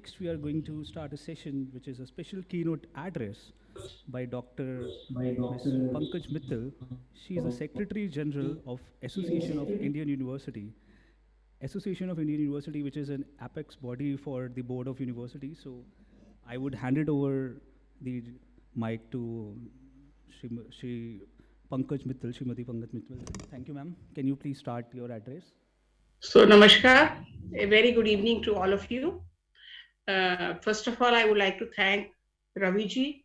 next we are going to start a session which is a special keynote address by Dr. Ms. Pankaj Mittal. She is the Secretary General of Association of Indian University. Association of Indian University, which is an apex body for the Board of University. So I would hand it over the mic to Shri Pankaj Mittal, Srimati Pankaj Mittal. Thank you, ma'am. Can you please start your address? So, Namaskar. A very good evening to all of you. First of all, I would like to thank Raviji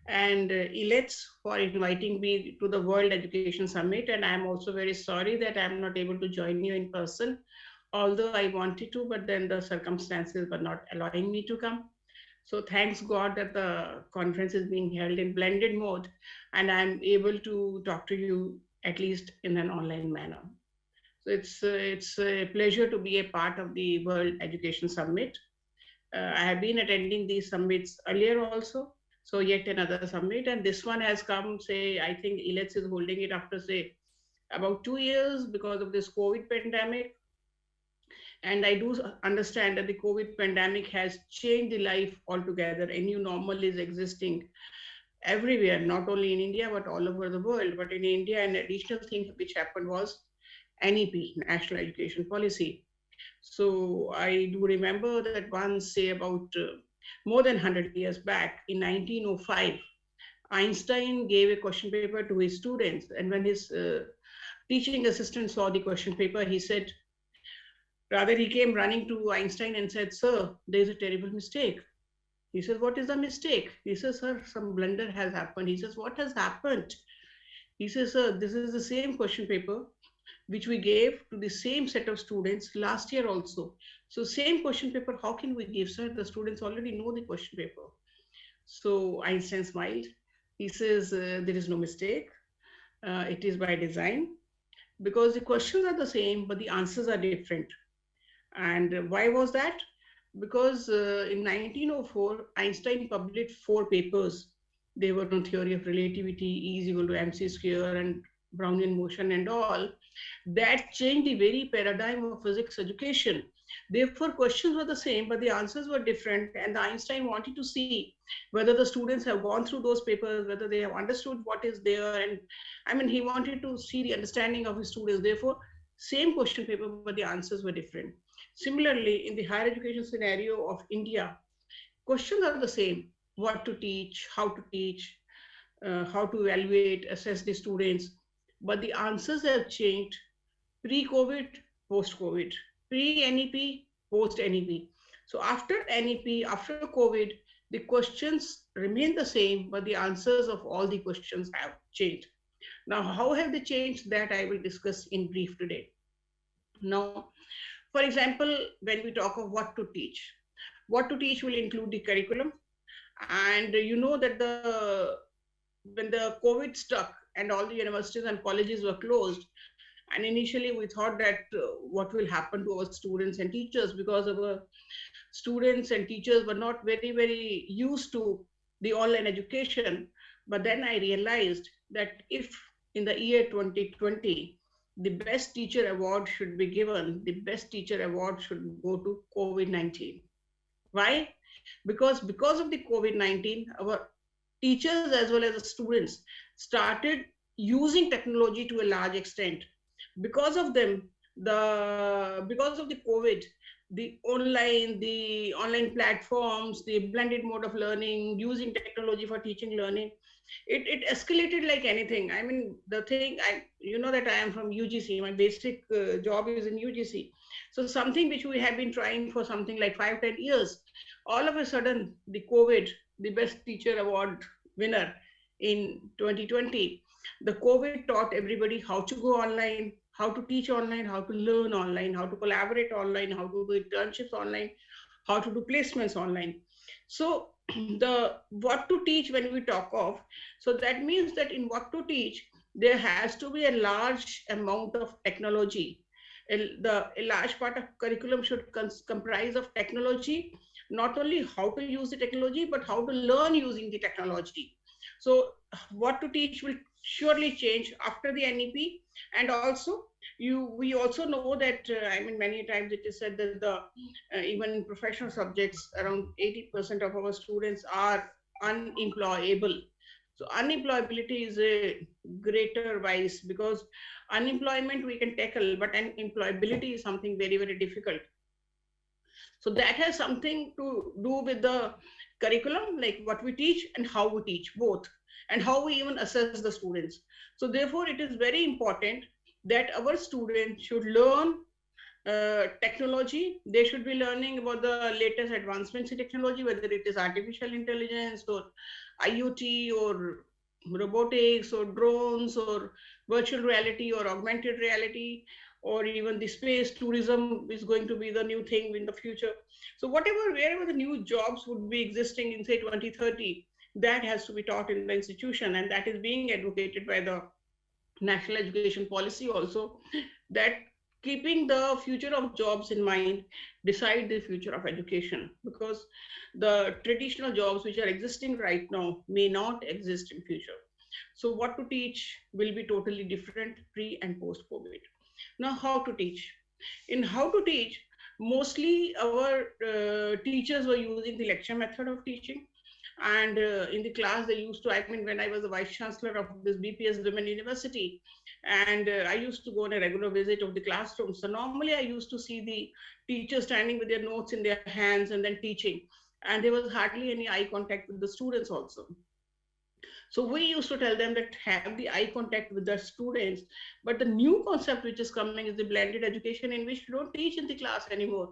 and ILETS for inviting me to the World Education Summit. And I'm also very sorry that I'm not able to join you in person, although I wanted to, but then the circumstances were not allowing me to come. So thanks God that the conference is being held in blended mode and I'm able to talk to you at least in an online manner. So it's a pleasure to be a part of the World Education Summit. I have been attending these summits earlier also, so yet another summit, and this one has come. Say, I think ILETS is holding it after say about 2 years because of this COVID pandemic. And I do understand that the COVID pandemic has changed the life altogether. A new normal is existing everywhere, not only in India but all over the world. But in India, an additional thing which happened was NEP, National Education Policy. So I do remember that once, say about more than 100 years back, in 1905, Einstein gave a question paper to his students. And when his teaching assistant saw the question paper, he said, rather he came running to Einstein and said, "Sir, there's a terrible mistake." He says, "What is the mistake?" He says, "Sir, some blunder has happened." He says, "What has happened?" He says, "Sir, this is the same question paper which we gave to the same set of students last year also. So same question paper, how can we give, sir? The students already know the question paper." So Einstein smiled. He says, "There is no mistake. It is by design because the questions are the same, but the answers are different." And why was that? Because in 1904, Einstein published 4 papers. They were on theory of relativity, E is equal to mc square, and Brownian motion and all. That changed the very paradigm of physics education. Therefore, questions were the same, but the answers were different. And Einstein wanted to see whether the students have gone through those papers, whether they have understood what is there. And I mean, he wanted to see the understanding of his students. Therefore, same question paper, but the answers were different. Similarly, in the higher education scenario of India, questions are the same: what to teach, how to evaluate, assess the students, but the answers have changed pre-COVID, post-COVID, pre-NEP, post-NEP. So after NEP, after COVID, the questions remain the same, but the answers of all the questions have changed. Now, how have they changed? That I will discuss in brief today. Now, for example, when we talk of what to teach will include the curriculum. And you know that when the COVID struck and all the universities and colleges were closed, and initially we thought that what will happen to our students and teachers, because our students and teachers were not very used to the online education. But then I realized that if in the year 2020, the best teacher award should be given, the best teacher award should go to COVID-19. Why? Because of the COVID-19, our teachers as well as the students started using technology to a large extent. Because of them, because of the COVID, the online platforms, the blended mode of learning, using technology for teaching learning, it escalated like anything. I mean, the thing, you know that I am from UGC, my basic job is in UGC. So something which we have been trying for something like 5-10 years, all of a sudden the COVID, the best teacher award winner in 2020, the COVID taught everybody how to go online, how to teach online, how to learn online, how to collaborate online, how to do internships online, how to do placements online. So the what to teach, when we talk of, so that means that in what to teach, there has to be a large amount of technology. A large part of curriculum should comprise of technology, not only how to use the technology, but how to learn using the technology. So what to teach will surely change after the NEP. And also, we also know that, I mean, many times it is said that the even in professional subjects, around 80% of our students are unemployable. So unemployability is a greater vice, because unemployment we can tackle, but unemployability is something very, very difficult. So that has something to do with the curriculum, like what we teach and how we teach, both, and how we even assess the students. So therefore, it is very important that our students should learn technology. They should be learning about the latest advancements in technology, whether it is artificial intelligence or IoT or robotics or drones or virtual reality or augmented reality, or even the space tourism is going to be the new thing in the future. So whatever, wherever the new jobs would be existing in say 2030, that has to be taught in the institution, and that is being advocated by the national education policy also, that keeping the future of jobs in mind, decide the future of education, because the traditional jobs which are existing right now may not exist in future. So what to teach will be totally different pre and post COVID. Now, how to teach? In how to teach, mostly our teachers were using the lecture method of teaching. And in the class they used to, I mean, when I was the vice chancellor of this BPS Women University, and I used to go on a regular visit of the classroom, so normally I used to see the teachers standing with their notes in their hands and then teaching, and there was hardly any eye contact with the students also. So we used to tell them that have the eye contact with the students. But the new concept which is coming is the blended education, in which you don't teach in the class anymore.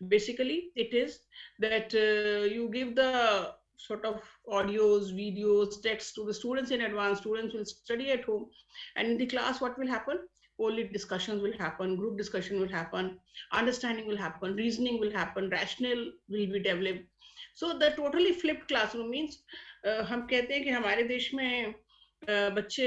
Basically, it is that you give the sort of audios, videos, text to the students in advance. Students will study at home. And in the class, what will happen? Only discussions will happen, group discussion will happen, understanding will happen, reasoning will happen, rationale will be developed. So the totally flipped classroom means, हम कहते हैं कि हमारे देश में बच्चे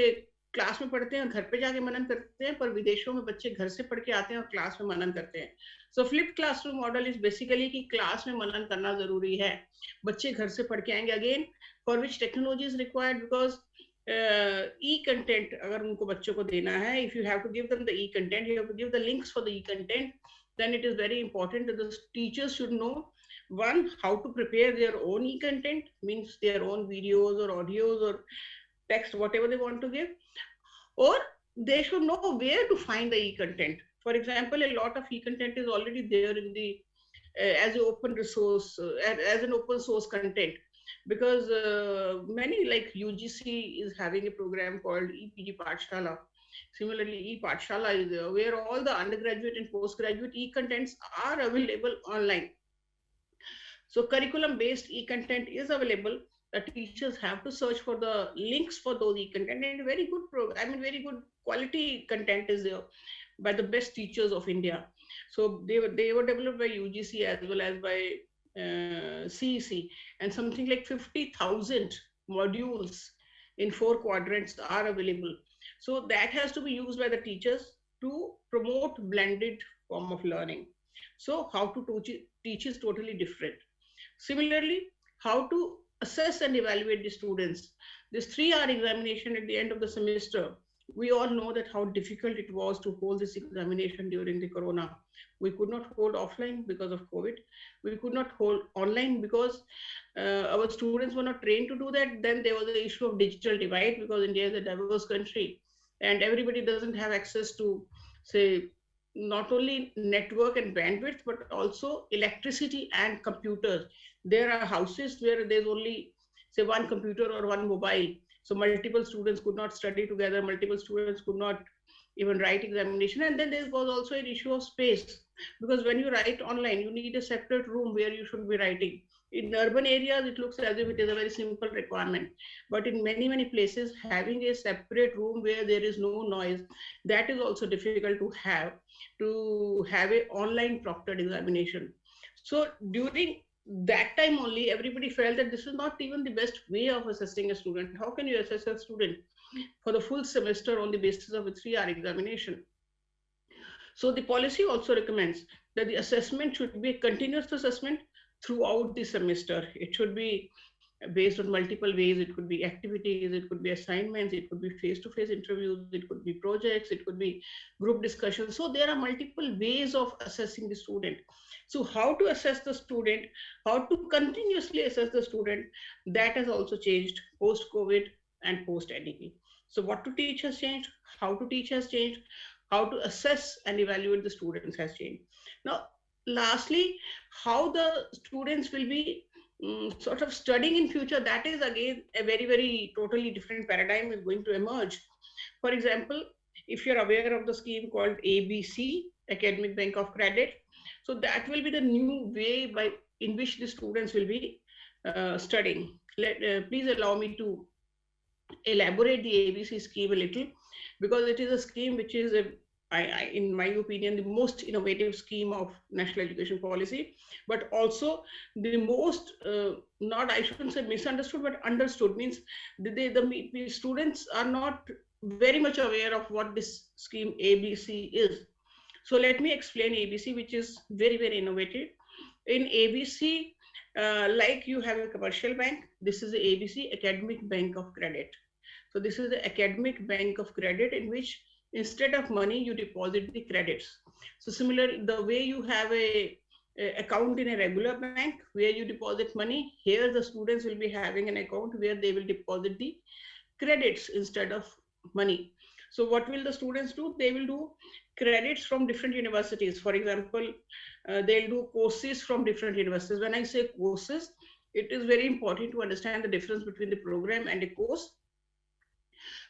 class में पढ़ते हैं, घर पे जाके मनन करते हैं, पर विदेशों में बच्चे घर से पढ़ के आते हैं और क्लास में मनन करते हैं. So flipped classroom model is basically कि क्लास में मनन करना जरूरी है, बच्चे घर से पढ़ के आएंगे. Again, for which technology is required, because e content अगर उनको बच्चों को देना है, if you have to give them the e content, you have to give the links for the e content, then it is very important that the teachers should know, one, how to prepare their own e-content, means their own videos or audios or text, whatever they want to give, or they should know where to find the e-content. For example, a lot of e-content is already there in the as an open resource, as an open source content, because many, like UGC is having a program called EPG Pathshala. Similarly, e-Pathshala is there, where all the undergraduate and postgraduate e-contents are available online. So curriculum-based e-content is available. The teachers have to search for the links for those e-content, and very good very good quality content is there by the best teachers of India. So they were developed by UGC as well as by CEC, and something like 50,000 modules in 4 quadrants are available. So that has to be used by the teachers to promote blended form of learning. So how to teach is totally different. Similarly, how to assess and evaluate the students. This 3-hour examination at the end of the semester, we all know that how difficult it was to hold this examination during the corona. We could not hold offline because of COVID. We could not hold online because our students were not trained to do that. Then there was the issue of digital divide, because India is a diverse country and everybody doesn't have access to, say, not only network and bandwidth, but also electricity and computers. There are houses where there's only, say, one computer or one mobile. So multiple students could not study together. Multiple students could not even write examination. And then there was also an issue of space, because when you write online, you need a separate room where you should be writing. In urban areas, it looks as if it is a very simple requirement. But in many, many places, having a separate room where there is no noise, that is also difficult to have an online proctored examination. So during that time only, everybody felt that this is not even the best way of assessing a student. How can you assess a student for the full semester on the basis of a 3-hour examination? So the policy also recommends that the assessment should be a continuous assessment throughout the semester. It should be based on multiple ways. It could be activities, it could be assignments, it could be face-to-face interviews, it could be projects, it could be group discussions. So there are multiple ways of assessing the student. So how to assess the student, how to continuously assess the student, that has also changed post-COVID and post-NEP. So what to teach has changed, how to teach has changed, how to assess and evaluate the students has changed. Now, lastly, how the students will be sort of studying in future, that is again a very totally different paradigm is going to emerge. For example, if you're aware of the scheme called ABC, Academic Bank of Credit, so that will be the new way by in which the students will be studying. Please allow me to elaborate the ABC scheme a little, because it is a scheme which is in my opinion, the most innovative scheme of national education policy, but also the most, not, I shouldn't say misunderstood, but understood. Means the students are not very much aware of what this scheme ABC is. So let me explain ABC, which is very innovative. In ABC, like you have a commercial bank, this is the ABC, Academic Bank of Credit. So this is the Academic Bank of Credit, in which instead of money, you deposit the credits. So similar, the way you have a account in a regular bank where you deposit money, here the students will be having an account where they will deposit the credits instead of money. So what will the students do? They will do credits from different universities. For example, they'll do courses from different universities. When I say courses, it is very important to understand the difference between the program and a course.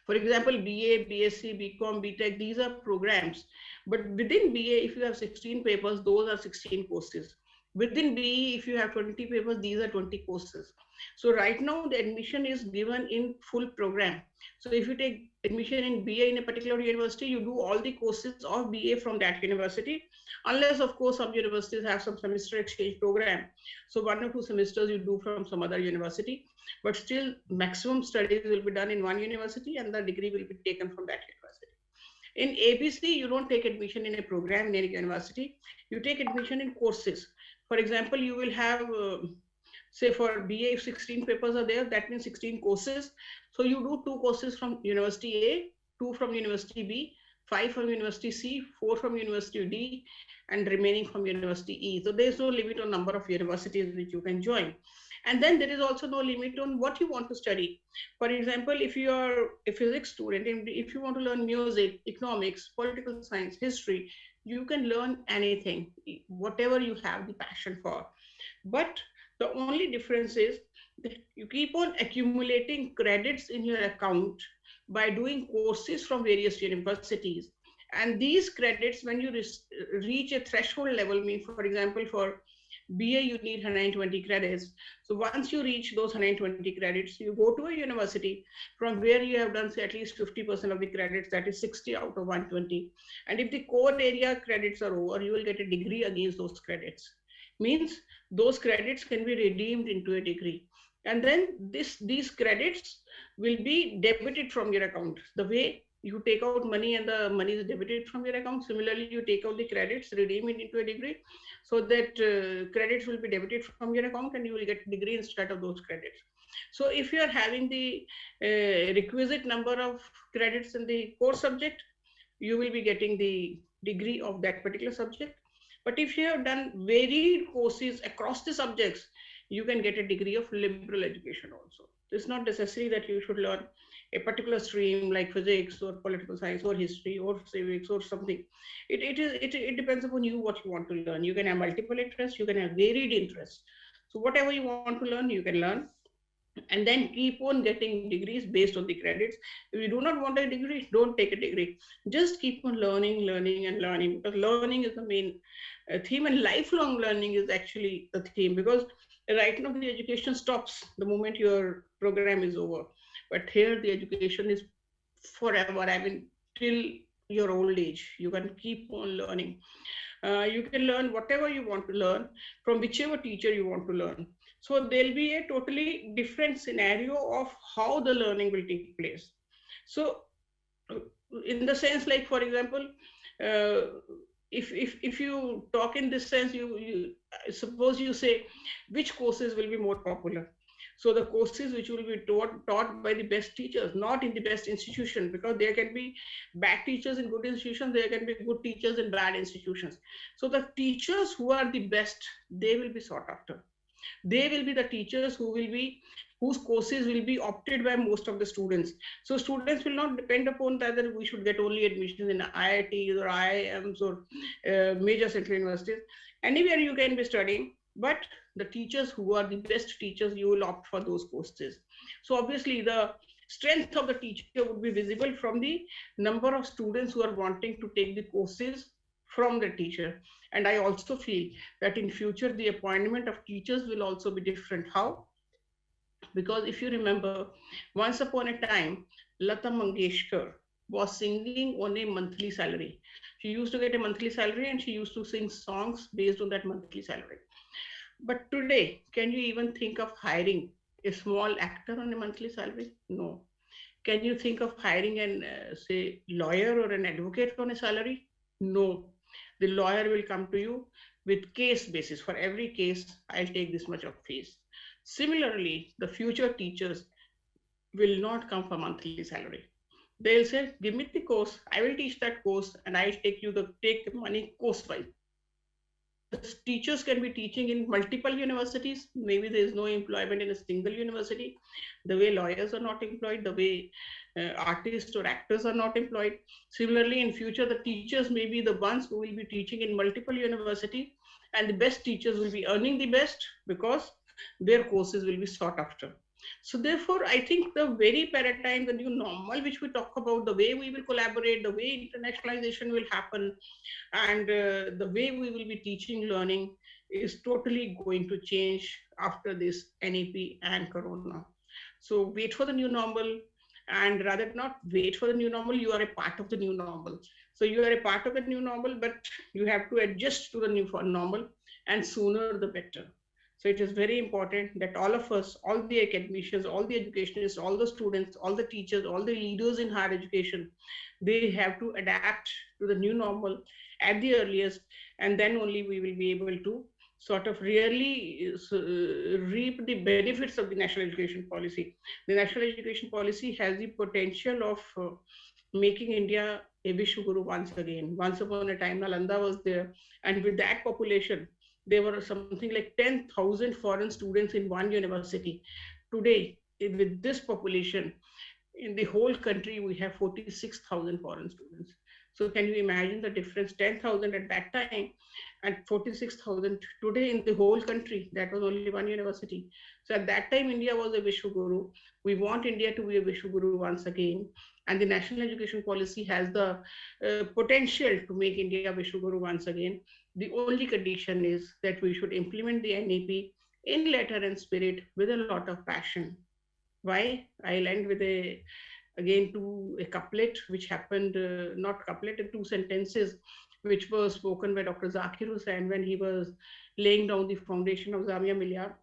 For example, BA, BSc, BCom, BTech, these are programs. But within BA, if you have 16 papers, those are 16 courses. Within BE, if you have 20 papers, these are 20 courses. So right now, the admission is given in full program. So if you take admission in BA in a particular university, you do all the courses of BA from that university, unless, of course, some universities have some semester exchange program. So 1 or 2 semesters you do from some other university, but still maximum studies will be done in one university and the degree will be taken from that university. In ABC, you don't take admission in a program in any university, you take admission in courses. For example, you will have, say for BA, if 16 papers are there, that means 16 courses. So you do 2 courses from University A, 2 from University B, 5 from University C, 4 from University D, and remaining from University E. So there's no limit on number of universities which you can join. And then there is also no limit on what you want to study. For example, if you are a physics student, and if you want to learn music, economics, political science, history, you can learn anything, whatever you have the passion for. But the only difference is that you keep on accumulating credits in your account by doing courses from various universities. And these credits, when you reach a threshold level, mean, for example, for BA, you need 120 credits. So once you reach those 120 credits, you go to a university from where you have done, say, at least 50% of the credits, that is 60 out of 120. And if the core area credits are over, you will get a degree against those credits. Means those credits can be redeemed into a degree. And then these credits will be debited from your account. The way you take out money and the money is debited from your account, similarly, you take out the credits, redeem it into a degree, so that credits will be debited from your account and you will get a degree instead of those credits. So if you are having the requisite number of credits in the core subject, you will be getting the degree of that particular subject. But if you have done varied courses across the subjects, you can get a degree of liberal education also. It's not necessary that you should learn a particular stream like physics or political science or history or civics or something. It depends upon you what you want to learn. You can have multiple interests, you can have varied interests. So whatever you want to learn, you can learn. And then keep on getting degrees based on the credits. If you do not want a degree, don't take a degree. Just keep on learning, because learning is the main theme, and lifelong learning is actually the theme, because right now the education stops the moment your program is over. But here the education is forever. I mean, till your old age, you can keep on learning. You can learn whatever you want to learn from whichever teacher you want to learn. So there'll be a totally different scenario of how the learning will take place. So in the sense, like, for example, if you talk in this sense, you suppose you say which courses will be more popular. So the courses which will be taught by the best teachers, not in the best institution, because there can be bad teachers in good institutions, there can be good teachers in bad institutions. So the teachers who are the best, they will be sought after. They will be the teachers whose courses will be opted by most of the students. So students will not depend upon whether we should get only admissions in IITs or IIMs or major central universities. Anywhere you can be studying, but the teachers who are the best teachers, you will opt for those courses. So obviously the strength of the teacher would be visible from the number of students who are wanting to take the courses from the teacher. And I also feel that in future the appointment of teachers will also be different. How? Because if you remember, once upon a time, Lata Mangeshkar was singing on a monthly salary. She used to get a monthly salary and she used to sing songs based on that monthly salary. But today, can you even think of hiring a small actor on a monthly salary? No. Can you think of hiring an, say, lawyer or an advocate on a salary? No. The lawyer will come to you with case basis. For every case, I'll take this much of fees. Similarly, the future teachers will not come for monthly salary. They'll say, give me the course, I will teach that course, and I'll take money course wise. The teachers can be teaching in multiple universities. Maybe there is no employment in a single university. The way lawyers are not employed, the way artists or actors are not employed. Similarly, in future, the teachers may be the ones who will be teaching in multiple universities, and the best teachers will be earning the best because their courses will be sought after. So therefore, I think the very paradigm, the new normal, which we talk about, the way we will collaborate, the way internationalization will happen, and the way we will be teaching, learning is totally going to change after this NEP and Corona. So wait for the new normal, and rather not wait for the new normal, you are a part of the new normal. So you are a part of the new normal, but you have to adjust to the new normal, and sooner the better. So it is very important that all of us, all the academicians, all the educationists, all the students, all the teachers, all the leaders in higher education, they have to adapt to the new normal at the earliest, and then only we will be able to sort of really reap the benefits of the national education policy. The national education policy has the potential of making India a Vishwaguru once again. Once upon a time, Nalanda was there, and with that population, there were something like 10,000 foreign students in one university. Today, with this population, in the whole country, we have 46,000 foreign students. So can you imagine the difference? 10,000 at that time and 46,000 today in the whole country. That was only one university. So at that time, India was a Vishwaguru. We want India to be a Vishwaguru once again. And the national education policy has the potential to make India Vishwaguru once again. The only condition is that we should implement the NEP in letter and spirit with a lot of passion. Why? I'll end with a couplet which happened, not couplet, two sentences which were spoken by Dr. Zakir Hussain when he was laying down the foundation of Jamia Millia.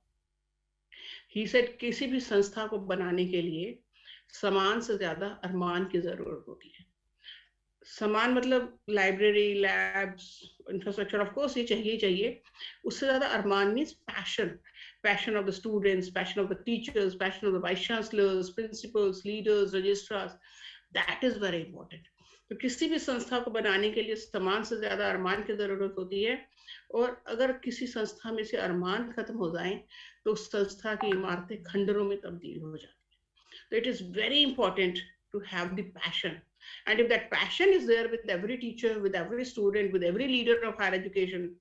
He said, किसी भी संस्था को बनाने के लिए समान से ज्यादा अरमान की जरूरत होती है. समान मतलब library, labs, infrastructure, of course ये चाहिए. उससे ज्यादा अरमान means passion of the students, passion of the teachers, passion of the vice chancellors, principals, leaders, registrars. That is very important. तो किसी भी संस्था को बनाने के लिए समान से ज्यादा अरमान की जरूरत होती है, और अगर किसी संस्था में से अरमान खत्म हो जाए तो उस संस्था की इमारतें खंडरों में तब्दील हो जाती है. So it is very important to have the passion. And if that passion is there with every teacher, with every student, with every leader of higher education,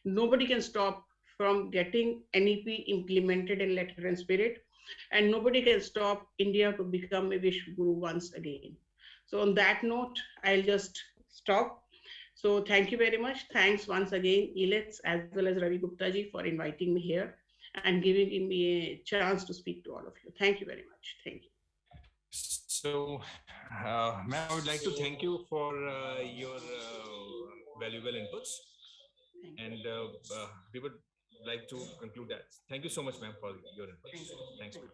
nobody can stop from getting NEP implemented in letter and spirit, and nobody can stop India to become a Vishwaguru once again. So on that note, I'll just stop. So thank you very much. Thanks once again, Ilets, as well as Ravi Gupta ji, for inviting me here and giving me a chance to speak to all of you. Thank you very much. Thank you. So, ma'am, I would like to thank you for your valuable inputs. And we would like to conclude that. Thank you so much, ma'am, for your inputs. Thanks, ma'am.